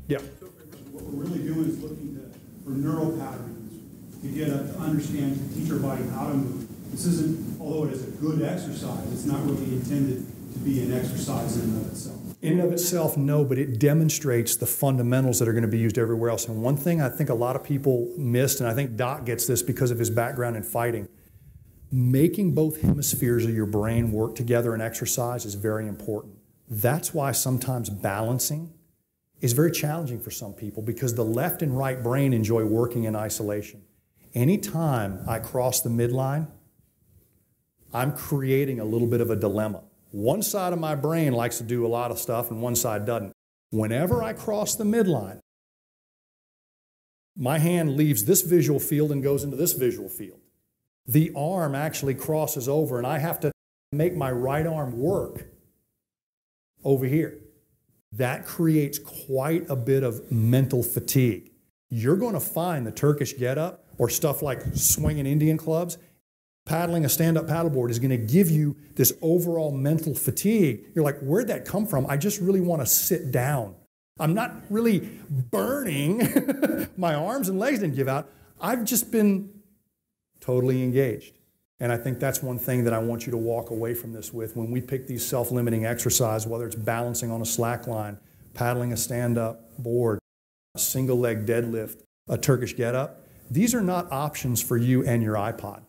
Yeah. So what we're really doing is looking for neural patterns to get to understand, to teach our body how to move. This isn't, although it is a good exercise, it's not really intended to be an exercise in and of itself. In and of itself, no, but it demonstrates the fundamentals that are going to be used everywhere else. And one thing I think a lot of people missed, and I think Doc gets this because of his background in fighting, making both hemispheres of your brain work together in exercise is very important. That's why sometimes balancing is very challenging for some people, because the left and right brain enjoy working in isolation. Anytime I cross the midline, I'm creating a little bit of a dilemma. One side of my brain likes to do a lot of stuff and one side doesn't. Whenever I cross the midline, my hand leaves this visual field and goes into this visual field. The arm actually crosses over and I have to make my right arm work over here. That creates quite a bit of mental fatigue. You're going to find the Turkish get-up or stuff like swinging Indian clubs, paddling a stand-up paddleboard is going to give you this overall mental fatigue. You're like, where'd that come from? I just really want to sit down. I'm not really burning. My arms and legs didn't give out. I've just been totally engaged. And I think that's one thing that I want you to walk away from this with. When we pick these self-limiting exercises, whether it's balancing on a slack line, paddling a stand-up board, a single leg deadlift, a Turkish get-up, these are not options for you and your iPod.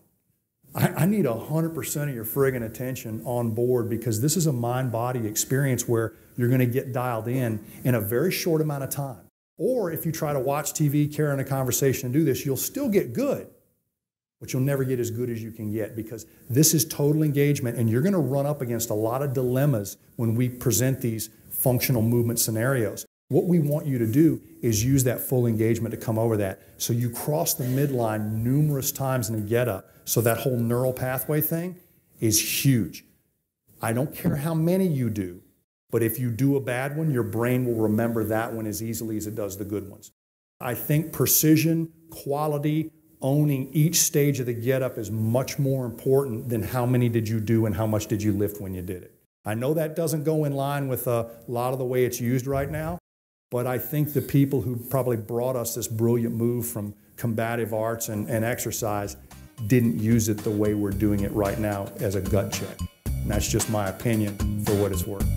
I need 100% of your friggin' attention on board, because this is a mind-body experience where you're going to get dialed in a very short amount of time. Or if you try to watch TV, carry on a conversation, and do this, you'll still get good, but you'll never get as good as you can get, because this is total engagement, and you're going to run up against a lot of dilemmas when we present these functional movement scenarios. What we want you to do is use that full engagement to come over that. So you cross the midline numerous times in a get-up. So that whole neural pathway thing is huge. I don't care how many you do, but if you do a bad one, your brain will remember that one as easily as it does the good ones. I think precision, quality, owning each stage of the get-up is much more important than how many did you do and how much did you lift when you did it. I know that doesn't go in line with a lot of the way it's used right now, but I think the people who probably brought us this brilliant move from combative arts and exercise didn't use it the way we're doing it right now as a gut check. And that's just my opinion for what it's worth.